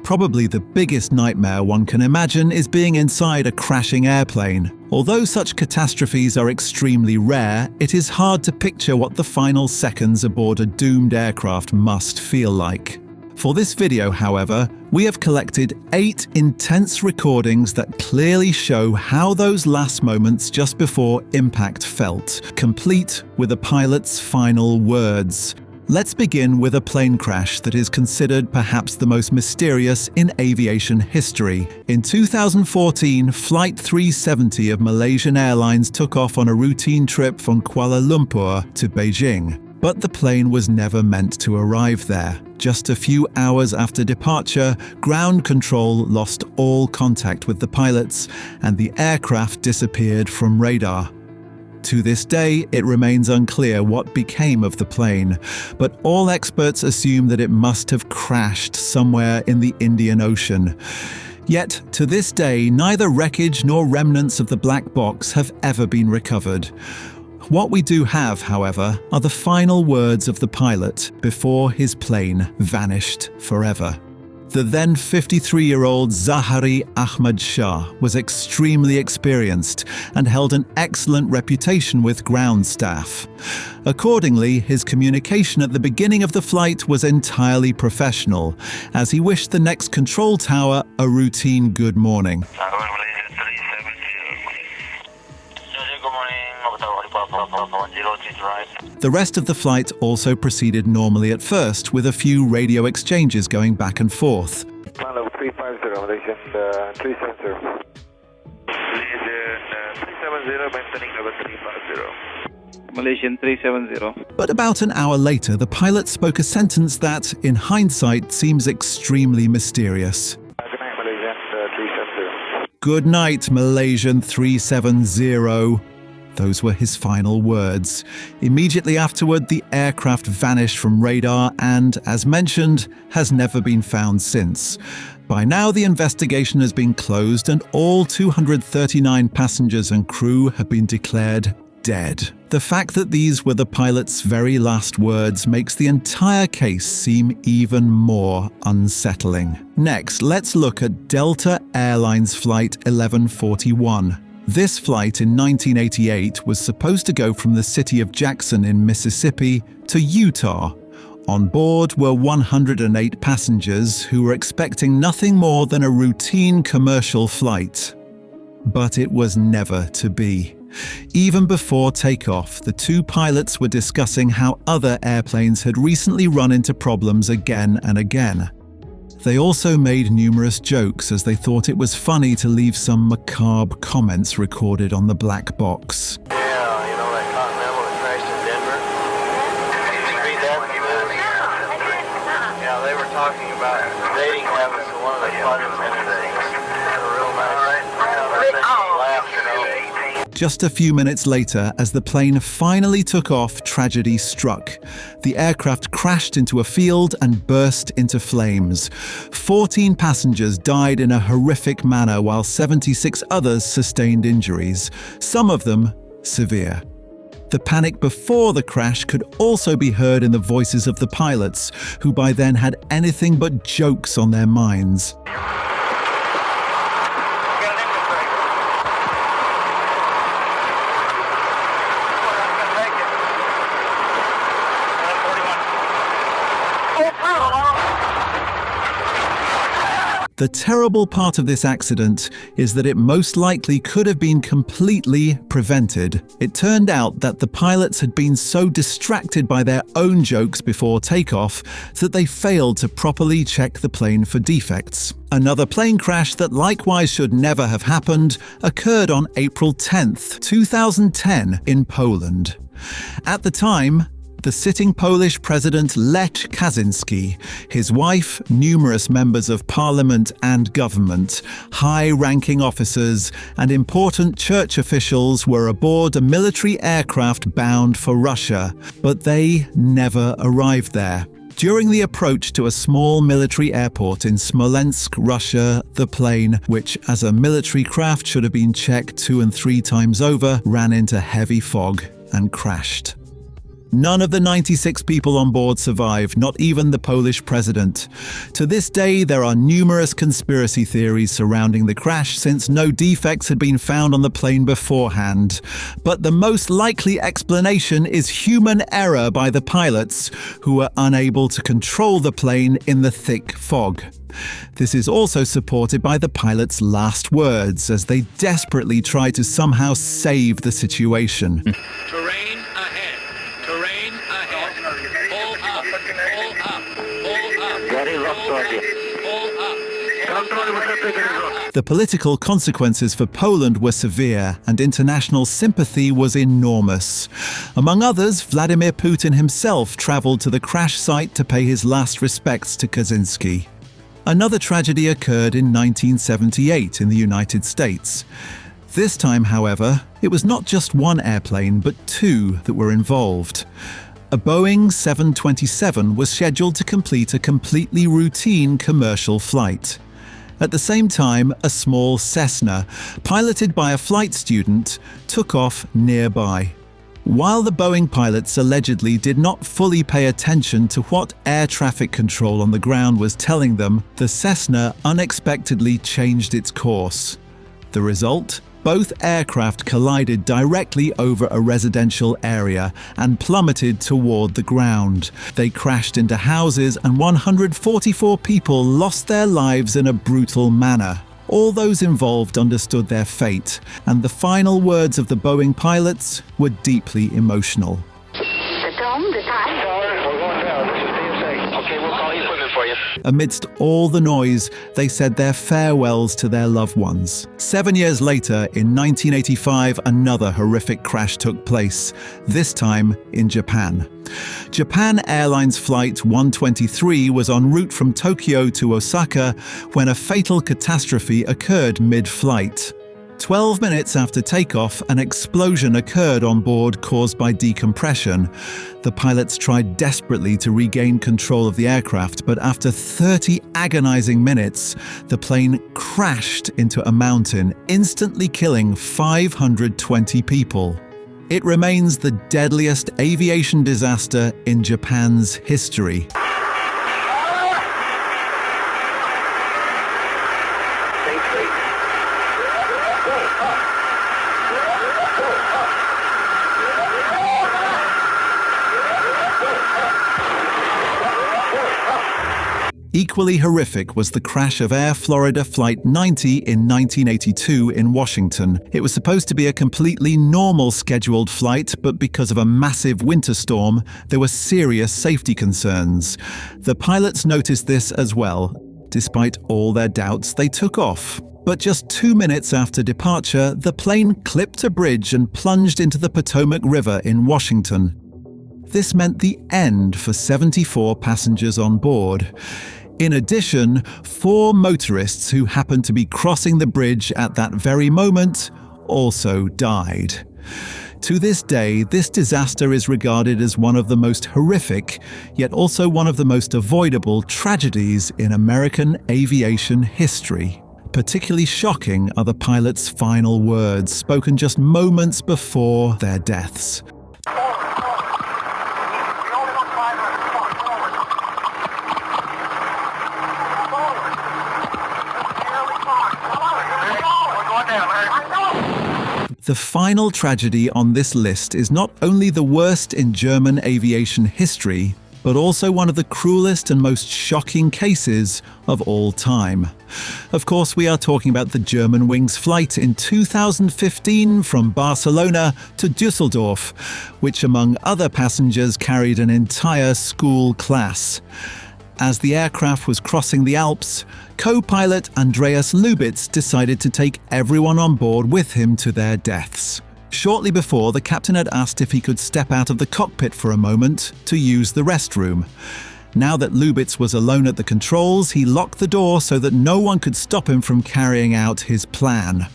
Probably the biggest nightmare one can imagine is being inside a crashing airplane. Although such catastrophes are extremely rare, it is hard to picture what the final seconds aboard a doomed aircraft must feel like. For this video, however, we have collected 8 intense recordings that clearly show how those last moments just before impact felt, complete with the pilot's final words. Let's begin with a plane crash that is considered perhaps the most mysterious in aviation history. In 2014, Flight 370 of Malaysian Airlines took off on a routine trip from Kuala Lumpur to Beijing. But the plane was never meant to arrive there. Just a few hours after departure, ground control lost all contact with the pilots, and the aircraft disappeared from radar. To this day, it remains unclear what became of the plane, but all experts assume that it must have crashed somewhere in the Indian Ocean. Yet, to this day, neither wreckage nor remnants of the black box have ever been recovered. What we do have, however, are the final words of the pilot before his plane vanished forever. The then 53-year-old Zahari Ahmad Shah was extremely experienced and held an excellent reputation with ground staff. Accordingly, his communication at the beginning of the flight was entirely professional, as he wished the next control tower a routine good morning. The rest of the flight also proceeded normally at first, with a few radio exchanges going back and forth. Level 350, Malaysian 370. Malaysian 370, maintaining level 350. Malaysian 370. But about an hour later, the pilot spoke a sentence that, in hindsight, seems extremely mysterious. Good night, Malaysian 370. Good night, Malaysian 370. Those were his final words. Immediately afterward, the aircraft vanished from radar and, as mentioned, has never been found since. By now, the investigation has been closed and all 239 passengers and crew have been declared dead. The fact that these were the pilot's very last words makes the entire case seem even more unsettling. Next, let's look at Delta Airlines Flight 1141. This flight in 1988 was supposed to go from the city of Jackson in Mississippi to Utah. On board were 108 passengers who were expecting nothing more than a routine commercial flight. But it was never to be. Even before takeoff, the two pilots were discussing how other airplanes had recently run into problems again and again. They also made numerous jokes as they thought it was funny to leave some macabre comments recorded on the black box. Yeah, you know that Continental that crashed in Denver? Did you read that? Yeah, they were talking about dating habits of one of the flight attendants. Real nice. Laughed, you know. Just a few minutes later, as the plane finally took off, tragedy struck. The aircraft crashed into a field and burst into flames. 14 passengers died in a horrific manner while 76 others sustained injuries, some of them severe. The panic before the crash could also be heard in the voices of the pilots, who by then had anything but jokes on their minds. The terrible part of this accident is that it most likely could have been completely prevented. It turned out that the pilots had been so distracted by their own jokes before takeoff that they failed to properly check the plane for defects. Another plane crash that likewise should never have happened occurred on April 10th, 2010 in Poland. At the time, the sitting Polish president Lech Kaczynski, his wife, numerous members of parliament and government, high-ranking officers, and important church officials were aboard a military aircraft bound for Russia, but they never arrived there. During the approach to a small military airport in Smolensk, Russia, the plane, which as a military craft should have been checked 2 and 3 times over, ran into heavy fog and crashed. None of the 96 people on board survived, not even the Polish president. To this day, there are numerous conspiracy theories surrounding the crash since no defects had been found on the plane beforehand. But the most likely explanation is human error by the pilots, who were unable to control the plane in the thick fog. This is also supported by the pilots' last words, as they desperately try to somehow save the situation. Terrain ahead. Terrain ahead. Pull up. Pull up. Pull up. The political consequences for Poland were severe, and international sympathy was enormous. Among others, Vladimir Putin himself travelled to the crash site to pay his last respects to Kaczynski. Another tragedy occurred in 1978 in the United States. This time, however, it was not just one airplane, but two that were involved. A Boeing 727 was scheduled to complete a completely routine commercial flight. At the same time, a small Cessna, piloted by a flight student, took off nearby. While the Boeing pilots allegedly did not fully pay attention to what air traffic control on the ground was telling them, the Cessna unexpectedly changed its course. The result? Both aircraft collided directly over a residential area and plummeted toward the ground. They crashed into houses and 144 people lost their lives in a brutal manner. All those involved understood their fate, and the final words of the Boeing pilots were deeply emotional. The dome, the time. We're going down. This is PSA. Okay, we'll call equipment for you. Amidst all the noise, they said their farewells to their loved ones. 7 years later, in 1985, another horrific crash took place, this time in Japan. Japan Airlines Flight 123 was en route from Tokyo to Osaka when a fatal catastrophe occurred mid-flight. 12 minutes after takeoff, an explosion occurred on board caused by decompression. The pilots tried desperately to regain control of the aircraft, but after 30 agonizing minutes, the plane crashed into a mountain, instantly killing 520 people. It remains the deadliest aviation disaster in Japan's history. Equally horrific was the crash of Air Florida Flight 90 in 1982 in Washington. It was supposed to be a completely normal scheduled flight, but because of a massive winter storm, there were serious safety concerns. The pilots noticed this as well. Despite all their doubts, they took off. But just 2 minutes after departure, the plane clipped a bridge and plunged into the Potomac River in Washington. This meant the end for 74 passengers on board. In addition, 4 motorists who happened to be crossing the bridge at that very moment also died. To this day, this disaster is regarded as one of the most horrific, yet also one of the most avoidable tragedies in American aviation history. Particularly shocking are the pilots' final words, spoken just moments before their deaths. The final tragedy on this list is not only the worst in German aviation history, but also one of the cruelest and most shocking cases of all time. Of course, we are talking about the Germanwings flight in 2015 from Barcelona to Düsseldorf, which among other passengers carried an entire school class. As the aircraft was crossing the Alps, co-pilot Andreas Lubitz decided to take everyone on board with him to their deaths. Shortly before, the captain had asked if he could step out of the cockpit for a moment to use the restroom. Now that Lubitz was alone at the controls, he locked the door so that no one could stop him from carrying out his plan.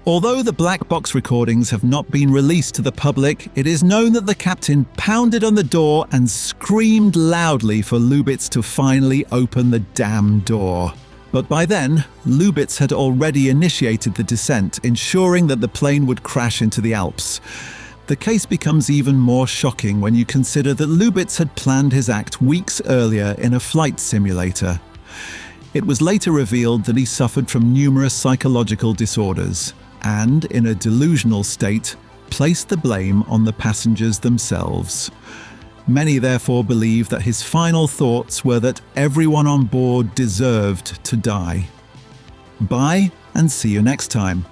Although the black box recordings have not been released to the public, it is known that the captain pounded on the door and screamed loudly for Lubitz to finally open the damn door. But by then, Lubitz had already initiated the descent, ensuring that the plane would crash into the Alps. The case becomes even more shocking when you consider that Lubitz had planned his act weeks earlier in a flight simulator. It was later revealed that he suffered from numerous psychological disorders and, in a delusional state, placed the blame on the passengers themselves. Many therefore believe that his final thoughts were that everyone on board deserved to die. Bye, and see you next time.